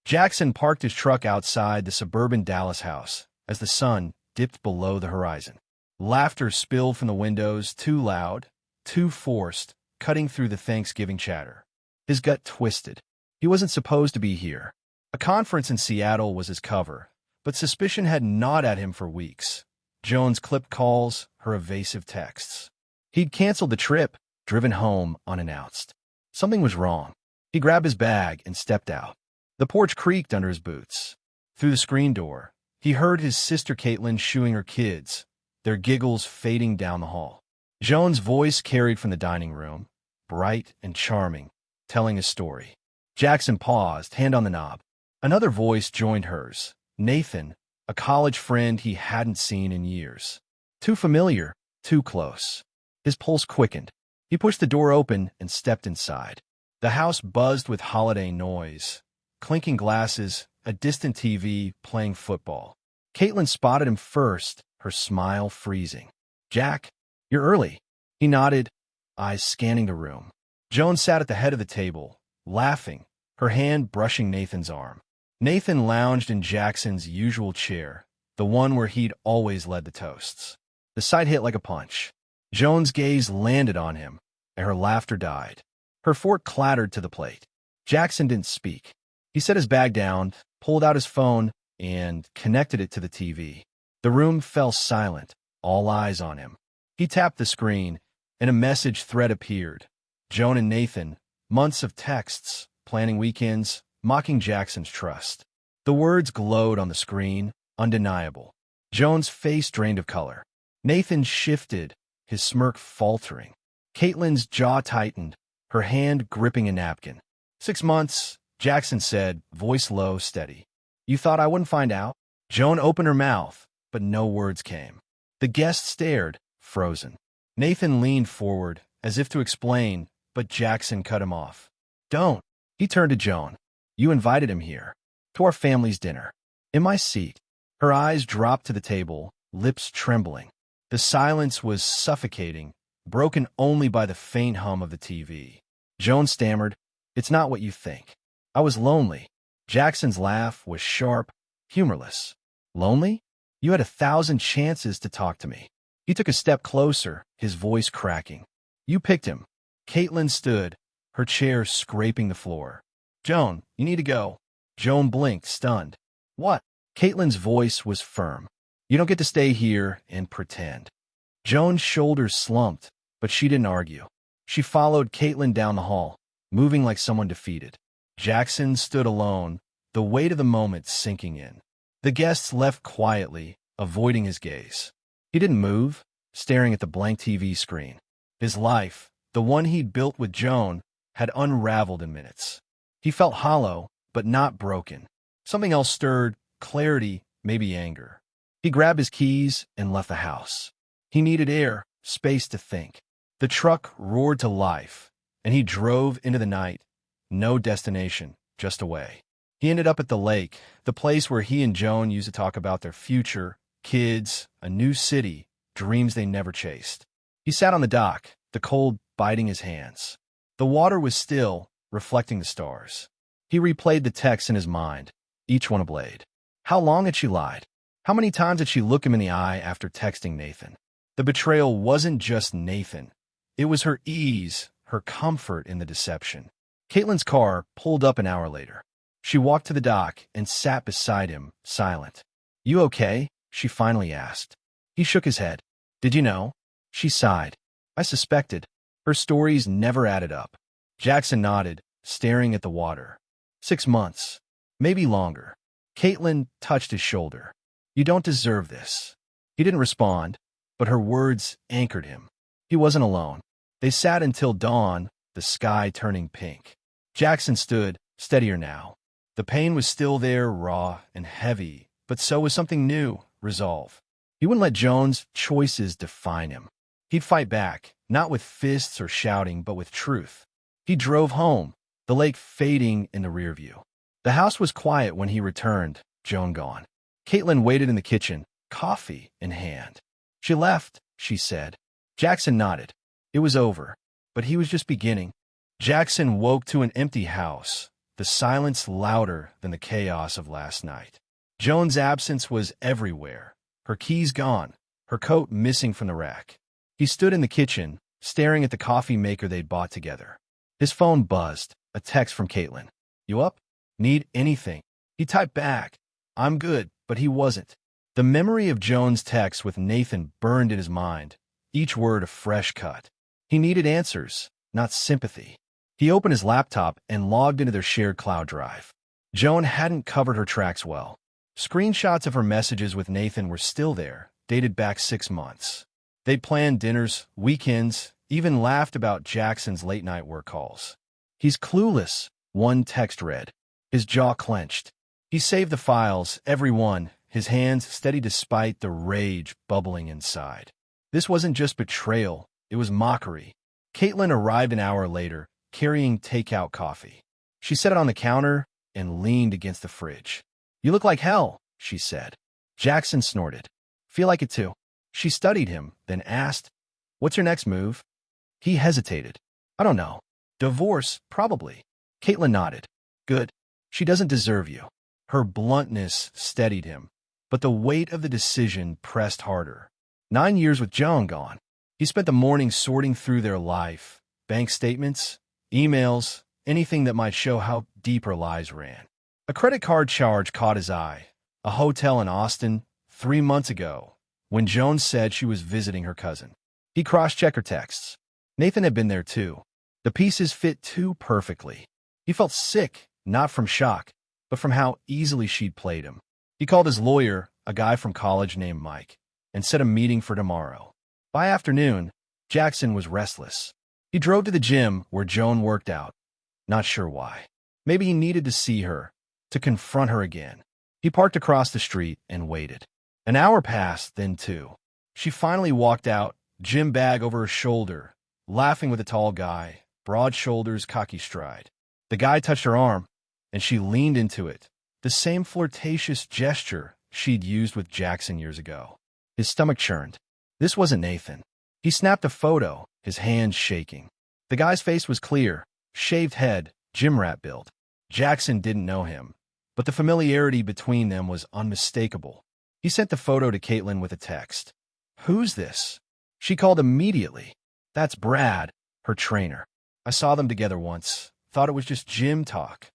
Jackson parked his truck outside the suburban Dallas house as the sun dipped below the horizon. Laughter spilled from the windows, too loud, too forced, cutting through the Thanksgiving chatter. His gut twisted. He wasn't supposed to be here. A conference in Seattle was his cover, but suspicion had gnawed at him for weeks. Joan's clipped calls, her evasive texts. He'd canceled the trip, driven home unannounced. Something was wrong. He grabbed his bag and stepped out. The porch creaked under his boots. Through the screen door, he heard his sister Caitlin shooing her kids, their giggles fading down the hall. Joan's voice carried from the dining room, bright and charming, telling a story. Jackson paused, hand on the knob. Another voice joined hers, Nathan, a college friend he hadn't seen in years. Too familiar, too close. His pulse quickened. He pushed the door open and stepped inside. The house buzzed with holiday noise, clinking glasses, a distant TV playing football. Caitlin spotted him first, her smile freezing. "Jack, you're early." He nodded, eyes scanning the room. Joan sat at the head of the table, laughing, her hand brushing Nathan's arm. Nathan lounged in Jackson's usual chair, the one where he'd always led the toasts. The sight hit like a punch. Joan's gaze landed on him, and her laughter died. Her fork clattered to the plate. Jackson didn't speak. He set his bag down, pulled out his phone, and connected it to the TV. The room fell silent, all eyes on him. He tapped the screen, and a message thread appeared. Joan and Nathan, months of texts, planning weekends, mocking Jackson's trust. The words glowed on the screen, undeniable. Joan's face drained of color. Nathan shifted, his smirk faltering. Caitlin's jaw tightened, her hand gripping a napkin. 6 months, Jackson said, voice low, steady. "You thought I wouldn't find out?" Joan opened her mouth, but no words came. The guest stared, frozen. Nathan leaned forward, as if to explain, but Jackson cut him off. "Don't." He turned to Joan. "You invited him here. To our family's dinner. In my seat." Her eyes dropped to the table, lips trembling. The silence was suffocating, broken only by the faint hum of the TV. Joan stammered, "It's not what you think. I was lonely." Jackson's laugh was sharp, humorless. "Lonely? You had 1,000 chances to talk to me." He took a step closer, his voice cracking. "You picked him." Caitlin stood, her chair scraping the floor. "Joan, you need to go." Joan blinked, stunned. "What?" Caitlin's voice was firm. "You don't get to stay here and pretend." Joan's shoulders slumped, but she didn't argue. She followed Caitlin down the hall, moving like someone defeated. Jackson stood alone, the weight of the moment sinking in. The guests left quietly, avoiding his gaze. He didn't move, staring at the blank TV screen. His life, the one he'd built with Joan, had unraveled in minutes. He felt hollow, but not broken. Something else stirred, clarity, maybe anger. He grabbed his keys and left the house. He needed air, space to think. The truck roared to life, and he drove into the night. No destination, just away. He ended up at the lake, the place where he and Joan used to talk about their future, kids, a new city, dreams they never chased. He sat on the dock, the cold biting his hands. The water was still, reflecting the stars. He replayed the texts in his mind, each one a blade. How long had she lied? How many times did she look him in the eye after texting Nathan? The betrayal wasn't just Nathan. It was her ease, her comfort in the deception. Caitlin's car pulled up an hour later. She walked to the dock and sat beside him, silent. "You okay?" she finally asked. He shook his head. "Did you know?" She sighed. "I suspected." Her stories never added up. Jackson nodded, staring at the water. 6 months. Maybe longer. Caitlin touched his shoulder. "You don't deserve this." He didn't respond, but her words anchored him. He wasn't alone. They sat until dawn, the sky turning pink. Jackson stood, steadier now. The pain was still there, raw and heavy, but so was something new, resolve. He wouldn't let Joan's choices define him. He'd fight back, not with fists or shouting, but with truth. He drove home, the lake fading in the rear view. The house was quiet when he returned, Joan gone. Caitlin waited in the kitchen, coffee in hand. "She left," she said. Jackson nodded. It was over, but he was just beginning. Jackson woke to an empty house, the silence louder than the chaos of last night. Joan's absence was everywhere. Her keys gone, her coat missing from the rack. He stood in the kitchen, staring at the coffee maker they'd bought together. His phone buzzed, a text from Caitlin. "You up? Need anything?" He typed back, "I'm good," but he wasn't. The memory of Joan's text with Nathan burned in his mind, each word a fresh cut. He needed answers, not sympathy. He opened his laptop and logged into their shared cloud drive. Joan hadn't covered her tracks well. Screenshots of her messages with Nathan were still there, dated back 6 months. They'd planned dinners, weekends, even laughed about Jackson's late-night work calls. "He's clueless," one text read. His jaw clenched. He saved the files, every one, his hands steady despite the rage bubbling inside. This wasn't just betrayal, it was mockery. Caitlin arrived an hour later, carrying takeout coffee. She set it on the counter and leaned against the fridge. "You look like hell," she said. Jackson snorted. "Feel like it too." She studied him, then asked, "What's your next move?" He hesitated. "I don't know. Divorce, probably." Caitlin nodded. "Good. She doesn't deserve you." Her bluntness steadied him, but the weight of the decision pressed harder. 9 years with Joan gone. He spent the morning sorting through their life, bank statements, emails, anything that might show how deep her lies ran. A credit card charge caught his eye. A hotel in Austin, 3 months ago, when Joan said she was visiting her cousin. He cross-checked her texts. Nathan had been there too. The pieces fit too perfectly. He felt sick, not from shock, but from how easily she'd played him. He called his lawyer, a guy from college named Mike, and set a meeting for tomorrow. By afternoon, Jackson was restless. He drove to the gym where Joan worked out. Not sure why. Maybe he needed to see her, to confront her again. He parked across the street and waited. An hour passed, then 2. She finally walked out, gym bag over her shoulder, laughing with a tall guy, broad shoulders, cocky stride. The guy touched her arm, and she leaned into it, the same flirtatious gesture she'd used with Jackson years ago. His stomach churned. This wasn't Nathan. He snapped a photo, his hands shaking. The guy's face was clear, shaved head, gym rat build. Jackson didn't know him, but the familiarity between them was unmistakable. He sent the photo to Caitlin with a text. "Who's this?" She called immediately. "That's Brad, her trainer. I saw them together once. Thought it was just gym talk."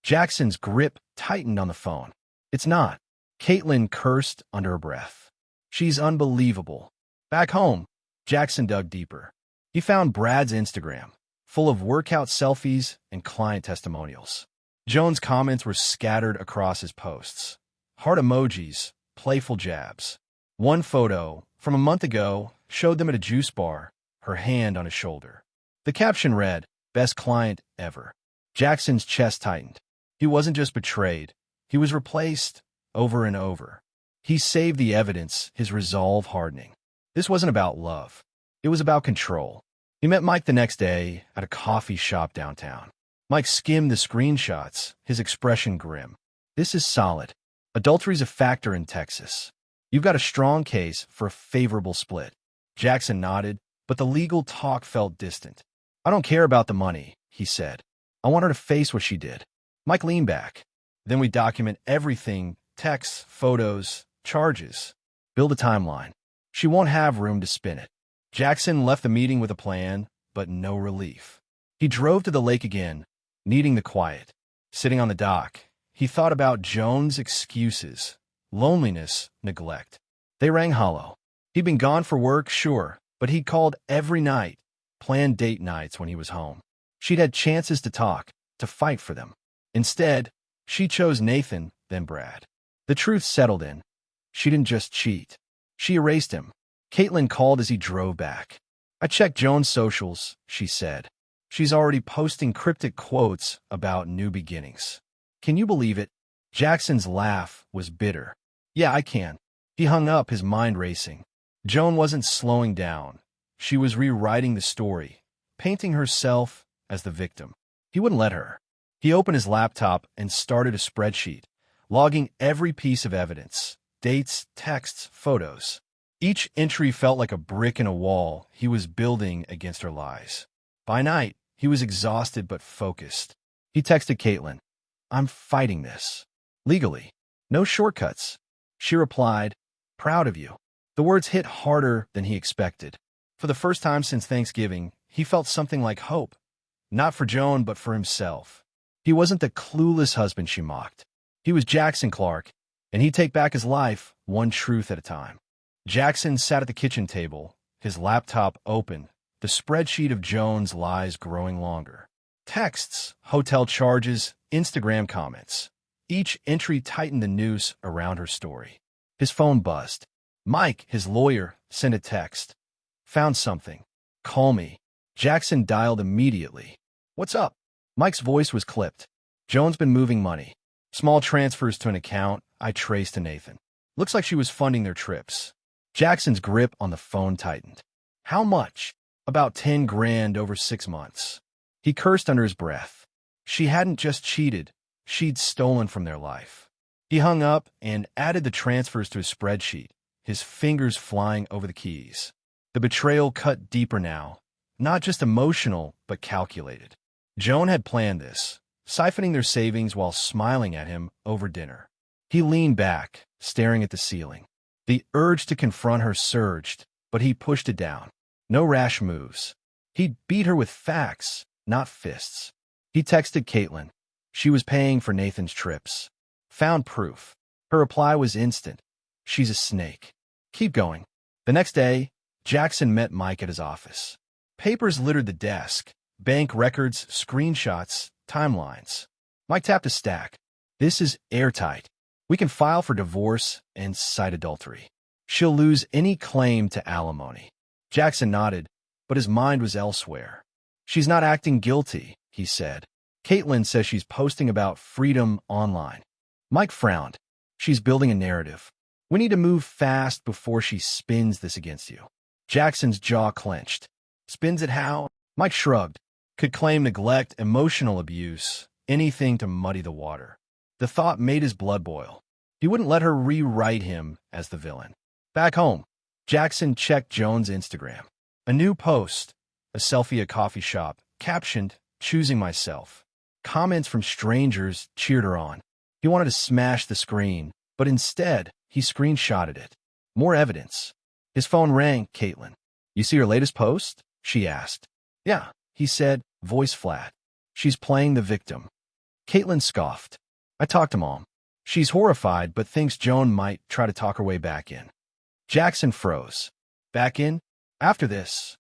Jackson's grip tightened on the phone. "It's not." Caitlin cursed under her breath. "She's unbelievable." Back home, Jackson dug deeper. He found Brad's Instagram, full of workout selfies and client testimonials. Joan's comments were scattered across his posts. Heart emojis, playful jabs. One photo, from a month ago, showed them at a juice bar, her hand on his shoulder. The caption read, "Best client ever." Jackson's chest tightened. He wasn't just betrayed. He was replaced over and over. He saved the evidence, his resolve hardening. This wasn't about love. It was about control. He met Mike the next day at a coffee shop downtown. Mike skimmed the screenshots, his expression grim. "This is solid. Adultery's a factor in Texas. You've got a strong case for a favorable split." Jackson nodded, but the legal talk felt distant. "I don't care about the money," he said. "I want her to face what she did." Mike leaned back. "Then we document everything, texts, photos, charges. Build a timeline. She won't have room to spin it." Jackson left the meeting with a plan, but no relief. He drove to the lake again, needing the quiet. Sitting on the dock, he thought about Joan's excuses, loneliness, neglect. They rang hollow. He'd been gone for work, sure, but he'd called every night, planned date nights when he was home. She'd had chances to talk, to fight for them. Instead, she chose Nathan, then Brad. The truth settled in. She didn't just cheat. She erased him. Caitlin called as he drove back. "I checked Joan's socials," she said. "She's already posting cryptic quotes about new beginnings." "Can you believe it?" Jackson's laugh was bitter. "Yeah, I can." He hung up, his mind racing. Joan wasn't slowing down. She was rewriting the story, painting herself as the victim. He wouldn't let her. He opened his laptop and started a spreadsheet, logging every piece of evidence, dates, texts, photos. Each entry felt like a brick in a wall he was building against her lies. By night, he was exhausted but focused. He texted Caitlin, I'm fighting this. Legally. No shortcuts. She replied, proud of you. The words hit harder than he expected. For the first time since Thanksgiving, he felt something like hope. Not for Joan, but for himself. He wasn't the clueless husband she mocked. He was Jackson Clark, and he'd take back his life one truth at a time. Jackson sat at the kitchen table, his laptop open, the spreadsheet of Joan's lies growing longer. Texts, hotel charges, Instagram comments. Each entry tightened the noose around her story. His phone buzzed. Mike, his lawyer, sent a text. Found something. Call me. Jackson dialed immediately. What's up? Mike's voice was clipped. Joan's been moving money. Small transfers to an account I traced to Nathan. Looks like she was funding their trips. Jackson's grip on the phone tightened. How much? About 10 grand over 6 months. He cursed under his breath. She hadn't just cheated. She'd stolen from their life. He hung up and added the transfers to his spreadsheet, his fingers flying over the keys. The betrayal cut deeper now, not just emotional, but calculated. Joan had planned this, siphoning their savings while smiling at him over dinner. He leaned back, staring at the ceiling. The urge to confront her surged, but he pushed it down. No rash moves. He'd beat her with facts, not fists. He texted Caitlin. She was paying for Nathan's trips. Found proof. Her reply was instant. She's a snake. Keep going. The next day, Jackson met Mike at his office. Papers littered the desk. Bank records, screenshots, timelines. Mike tapped a stack. This is airtight. We can file for divorce and cite adultery. She'll lose any claim to alimony. Jackson nodded, but his mind was elsewhere. She's not acting guilty, he said. Caitlin says she's posting about freedom online. Mike frowned. She's building a narrative. We need to move fast before she spins this against you. Jackson's jaw clenched. Spins it how? Mike shrugged. Could claim neglect, emotional abuse, anything to muddy the water. The thought made his blood boil. He wouldn't let her rewrite him as the villain. Back home, Jackson checked Joan's Instagram. A new post, a selfie at a coffee shop, captioned, choosing myself. Comments from strangers cheered her on. He wanted to smash the screen, but instead, he screenshotted it. More evidence. His phone rang. Caitlin. You see her latest post? She asked. Yeah, he said, voice flat. She's playing the victim. Caitlin scoffed. I talked to Mom. She's horrified, but thinks Joan might try to talk her way back in. Jackson froze. Back in? After this?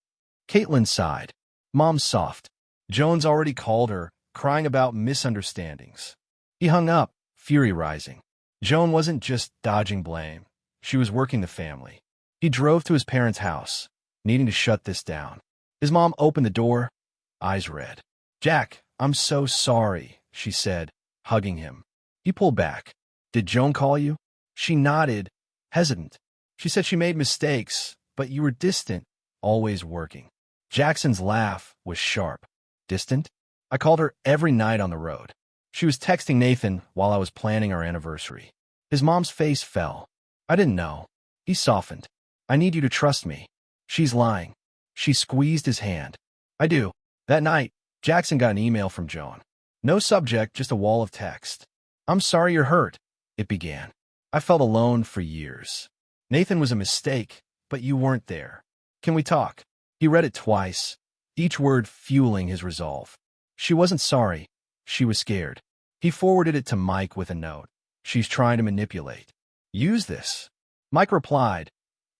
Caitlin sighed. Mom's soft. Joan's already called her, crying about misunderstandings. He hung up, fury rising. Joan wasn't just dodging blame. She was working the family. He drove to his parents' house, needing to shut this down. His mom opened the door, eyes red. Jack, I'm so sorry, she said, hugging him. He pulled back. Did Joan call you? She nodded, hesitant. She said she made mistakes, but you were distant, always working. Jackson's laugh was sharp. Distant? I called her every night on the road. She was texting Nathan while I was planning our anniversary. His mom's face fell. I didn't know. He softened. I need you to trust me. She's lying. She squeezed his hand. I do. That night, Jackson got an email from Joan. No subject, just a wall of text. I'm sorry you're hurt, it began. I felt alone for years. Nathan was a mistake, but you weren't there. Can we talk? He read it twice, each word fueling his resolve. She wasn't sorry. She was scared. He forwarded it to Mike with a note. She's trying to manipulate. Use this. Mike replied,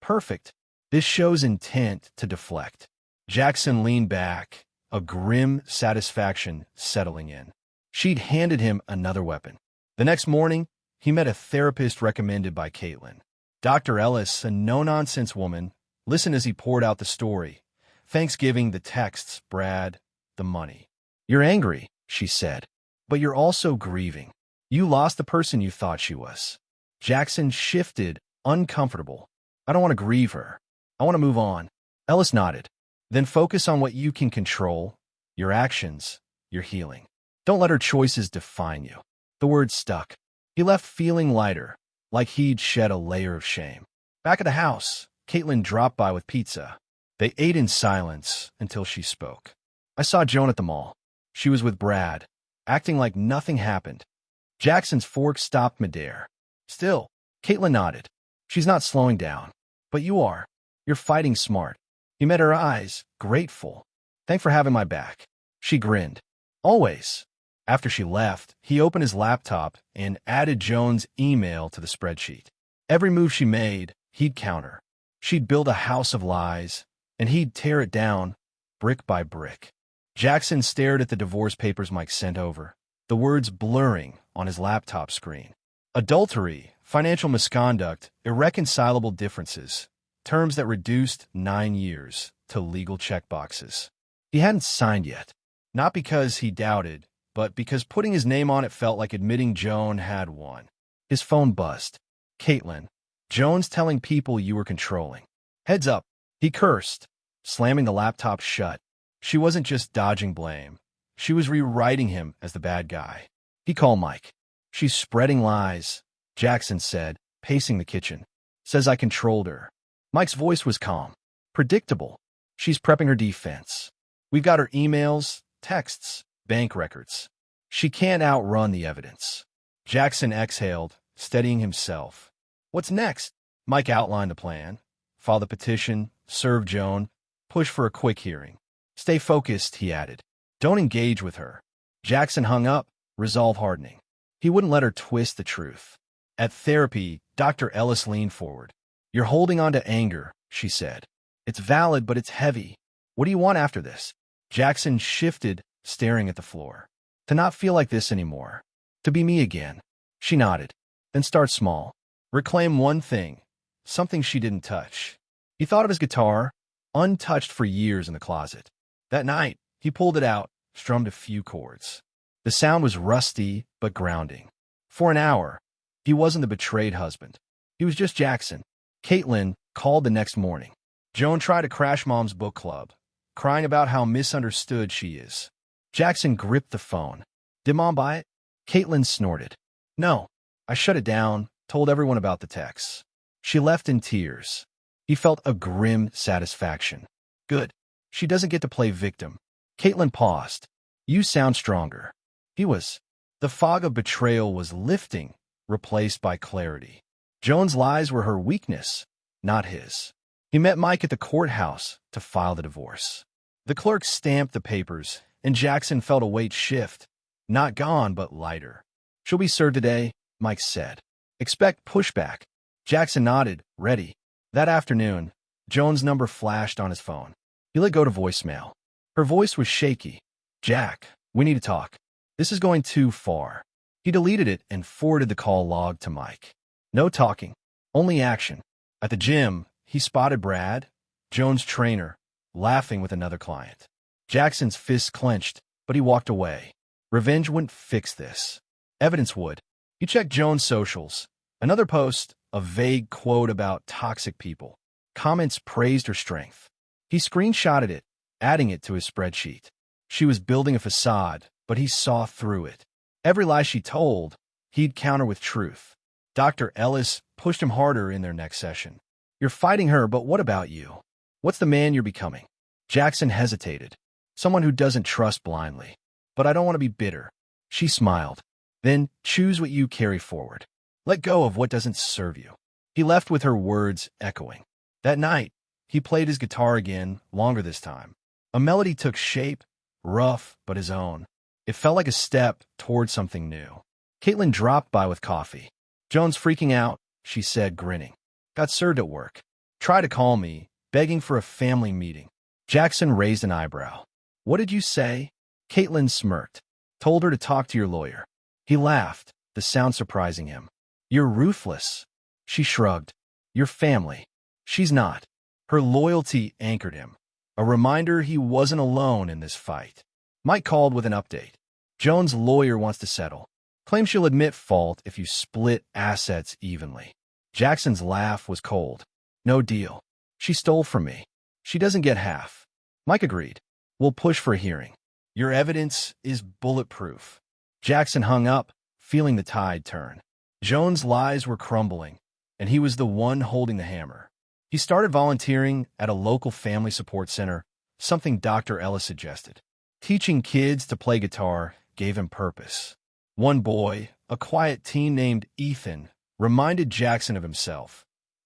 perfect. This shows intent to deflect. Jackson leaned back, a grim satisfaction settling in. She'd handed him another weapon. The next morning, he met a therapist recommended by Caitlin. Dr. Ellis, a no-nonsense woman, listened as he poured out the story. Thanksgiving, the texts, Brad, the money. You're angry, she said, but you're also grieving. You lost the person you thought she was. Jackson shifted, uncomfortable. I don't want to grieve her. I want to move on. Ellis nodded. Then focus on what you can control, your actions, your healing. Don't let her choices define you. The word stuck. He left feeling lighter, like he'd shed a layer of shame. Back at the house, Caitlin dropped by with pizza. They ate in silence until she spoke. I saw Joan at the mall. She was with Brad, acting like nothing happened. Jackson's fork stopped midair. Still, Caitlin nodded. She's not slowing down. But you are. You're fighting smart. He met her eyes, grateful. Thanks for having my back. She grinned. Always. After she left, he opened his laptop and added Joan's email to the spreadsheet. Every move she made, he'd counter. She'd build a house of lies, and he'd tear it down, brick by brick. Jackson stared at the divorce papers Mike sent over, the words blurring on his laptop screen. Adultery, financial misconduct, irreconcilable differences, terms that reduced 9 years to legal checkboxes. He hadn't signed yet, not because he doubted, but because putting his name on it felt like admitting Joan had won. His phone buzzed. Caitlin, Joan's telling people you were controlling. Heads up, he cursed, slamming the laptop shut. She wasn't just dodging blame. She was rewriting him as the bad guy. He called Mike. She's spreading lies, Jackson said, pacing the kitchen. Says I controlled her. Mike's voice was calm. Predictable. She's prepping her defense. We've got her emails, texts, bank records. She can't outrun the evidence. Jackson exhaled, steadying himself. What's next? Mike outlined the plan. File the petition, serve Joan, push for a quick hearing. Stay focused, he added. Don't engage with her. Jackson hung up, resolve hardening. He wouldn't let her twist the truth. At therapy, Dr. Ellis leaned forward. You're holding on to anger, she said. It's valid, but it's heavy. What do you want after this? Jackson shifted, staring at the floor. To not feel like this anymore. To be me again. She nodded. Then start small. Reclaim one thing. Something she didn't touch. He thought of his guitar, untouched for years in the closet. That night, he pulled it out, strummed a few chords. The sound was rusty, but grounding. For an hour, he wasn't the betrayed husband. He was just Jackson. Caitlin called the next morning. Joan tried to crash Mom's book club, crying about how misunderstood she is. Jackson gripped the phone. Did Mom buy it? Caitlin snorted. No. I shut it down, told everyone about the texts. She left in tears. He felt a grim satisfaction. Good. She doesn't get to play victim. Caitlin paused. You sound stronger. He was. The fog of betrayal was lifting, replaced by clarity. Joan's lies were her weakness, not his. He met Mike at the courthouse to file the divorce. The clerk stamped the papers, and Jackson felt a weight shift. Not gone, but lighter. She'll be served today, Mike said. Expect pushback. Jackson nodded, ready. That afternoon, Joan's number flashed on his phone. He let go to voicemail. Her voice was shaky. Jack, we need to talk. This is going too far. He deleted it and forwarded the call log to Mike. No talking, only action. At the gym, he spotted Brad, Joan's trainer, laughing with another client. Jackson's fists clenched, but he walked away. Revenge wouldn't fix this. Evidence would. He checked Joan's socials. Another post, a vague quote about toxic people. Comments praised her strength. He screenshotted it, adding it to his spreadsheet. She was building a facade, but he saw through it. Every lie she told, he'd counter with truth. Dr. Ellis pushed him harder in their next session. You're fighting her, but what about you? What's the man you're becoming? Jackson hesitated. Someone who doesn't trust blindly. But I don't want to be bitter. She smiled. Then choose what you carry forward. Let go of what doesn't serve you. He left with her words echoing. That night, he played his guitar again, longer this time. A melody took shape, rough but his own. It felt like a step toward something new. Caitlin dropped by with coffee. Joan's freaking out, she said, grinning. Got served at work. Tried to call me, begging for a family meeting. Jackson raised an eyebrow. What did you say? Caitlin smirked. Told her to talk to your lawyer. He laughed, the sound surprising him. You're ruthless. She shrugged. Your family. She's not. Her loyalty anchored him. A reminder he wasn't alone in this fight. Mike called with an update. Joan's lawyer wants to settle. Claims she'll admit fault if you split assets evenly. Jackson's laugh was cold. No deal. She stole from me. She doesn't get half. Mike agreed. We'll push for a hearing. Your evidence is bulletproof. Jackson hung up, feeling the tide turn. Joan's lies were crumbling, and he was the one holding the hammer. He started volunteering at a local family support center, something Dr. Ellis suggested. Teaching kids to play guitar gave him purpose. One boy, a quiet teen named Ethan, reminded Jackson of himself.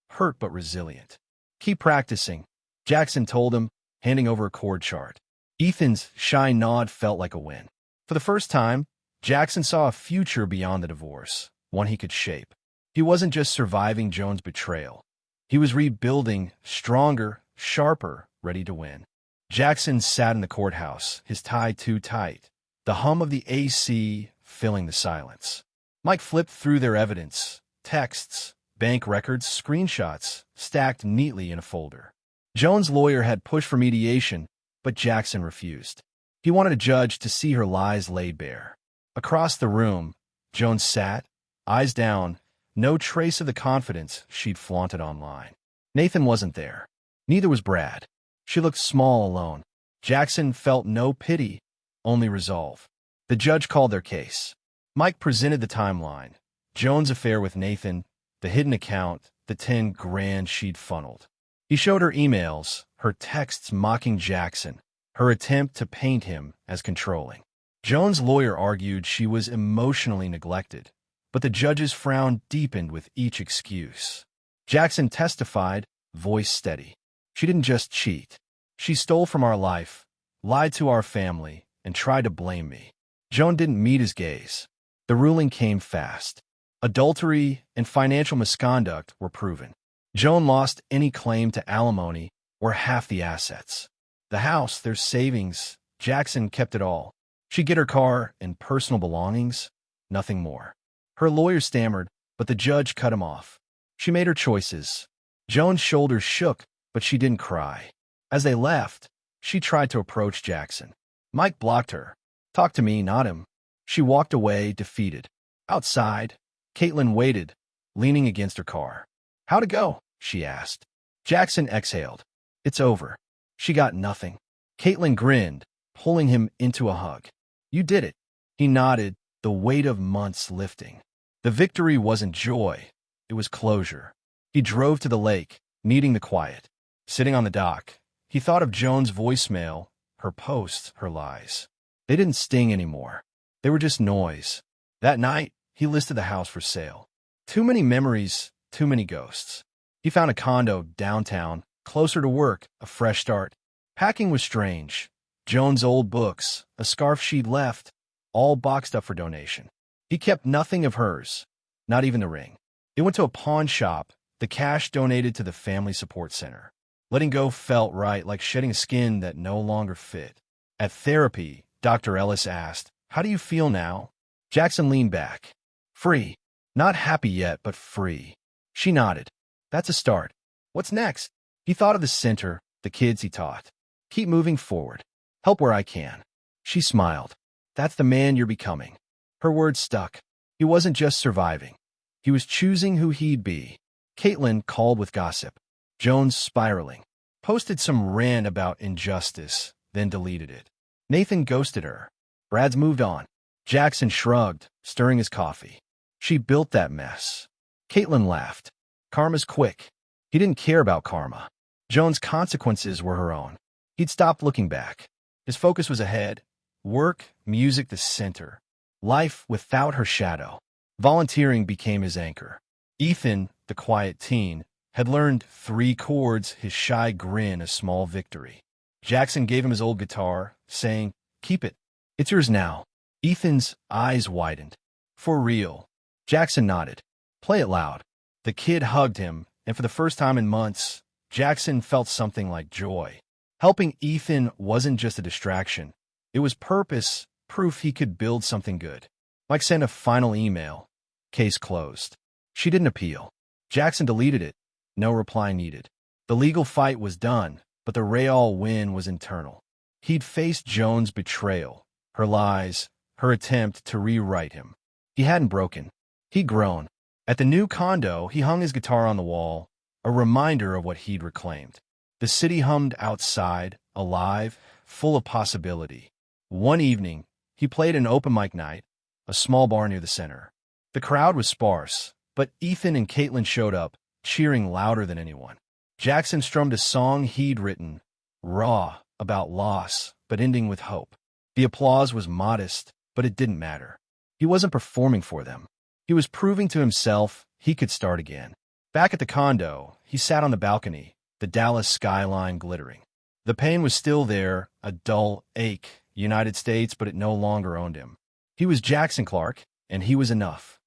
Hurt but resilient. "Keep practicing," Jackson told him, handing over a chord chart. Ethan's shy nod felt like a win. For the first time, Jackson saw a future beyond the divorce, one he could shape. He wasn't just surviving Joan's betrayal. He was rebuilding, stronger, sharper, ready to win. Jackson sat in the courthouse, his tie too tight, the hum of the AC filling the silence. Mike flipped through their evidence, texts, bank records, screenshots, stacked neatly in a folder. Joan's lawyer had pushed for mediation, but Jackson refused. He wanted a judge to see her lies laid bare. Across the room, Joan sat, eyes down, no trace of the confidence she'd flaunted online. Nathan wasn't there. Neither was Brad. She looked small alone. Jackson felt no pity, only resolve. The judge called their case. Mike presented the timeline. Joan's affair with Nathan, the hidden account, the 10 grand she'd funneled. He showed her emails, her texts mocking Jackson, her attempt to paint him as controlling. Joan's lawyer argued she was emotionally neglected, but the judge's frown deepened with each excuse. Jackson testified, voice steady. "She didn't just cheat. She stole from our life, lied to our family, and tried to blame me." Joan didn't meet his gaze. The ruling came fast. Adultery and financial misconduct were proven. Joan lost any claim to alimony or half the assets. The house, their savings, Jackson kept it all. She'd get her car and personal belongings, nothing more. Her lawyer stammered, but the judge cut him off. She made her choices. Joan's shoulders shook, but she didn't cry. As they left, she tried to approach Jackson. Mike blocked her. "Talk to me, not him." She walked away, defeated. Outside, Caitlin waited, leaning against her car. "How'd it go?" she asked. Jackson exhaled. "It's over." She got nothing. Caitlin grinned, pulling him into a hug. "You did it." He nodded, the weight of months lifting. The victory wasn't joy. It was closure. He drove to the lake, needing the quiet. Sitting on the dock, he thought of Joan's voicemail, her posts, her lies. They didn't sting anymore. They were just noise. That night, he listed the house for sale. Too many memories, too many ghosts. He found a condo downtown, closer to work, a fresh start. Packing was strange. Joan's old books, a scarf she'd left, all boxed up for donation. He kept nothing of hers, not even the ring. It went to a pawn shop, the cash donated to the family support center. Letting go felt right, like shedding a skin that no longer fit. At therapy, Dr. Ellis asked, "How do you feel now?" Jackson leaned back. "Free. Not happy yet, but free." She nodded. "That's a start. What's next?" He thought of the center, the kids he taught. "Keep moving forward. Help where I can." She smiled. "That's the man you're becoming." Her words stuck. He wasn't just surviving. He was choosing who he'd be. Caitlin called with gossip. Joan's spiraling. Posted some rant about injustice, then deleted it. Nathan ghosted her. Brad's moved on. Jackson shrugged, stirring his coffee. She built that mess. Caitlin laughed. Karma's quick. He didn't care about karma. Joan's consequences were her own. He'd stopped looking back. His focus was ahead. Work, music, the center. Life without her shadow. Volunteering became his anchor. Ethan, the quiet teen, had learned 3 chords, his shy grin a small victory. Jackson gave him his old guitar, saying, "Keep it. It's yours now." Ethan's eyes widened. "For real." Jackson nodded. "Play it loud." The kid hugged him, and for the first time in months, Jackson felt something like joy. Helping Ethan wasn't just a distraction. It was purpose, proof he could build something good. Mike sent a final email. Case closed. She didn't appeal. Jackson deleted it. No reply needed. The legal fight was done, but the Real win was internal. He'd faced Joan's betrayal, her lies, her attempt to rewrite him. He hadn't broken. He'd grown. At the new condo, he hung his guitar on the wall, a reminder of what he'd reclaimed. The city hummed outside, alive, full of possibility. One evening, he played an open mic night, a small bar near the center. The crowd was sparse, but Ethan and Caitlin showed up, cheering louder than anyone. Jackson strummed a song he'd written, raw, about loss, but ending with hope. The applause was modest, but it didn't matter. He wasn't performing for them. He was proving to himself he could start again. Back at the condo, he sat on the balcony, the Dallas skyline glittering. The pain was still there, a dull ache, United States, but it no longer owned him. He was Jackson Clark, and he was enough.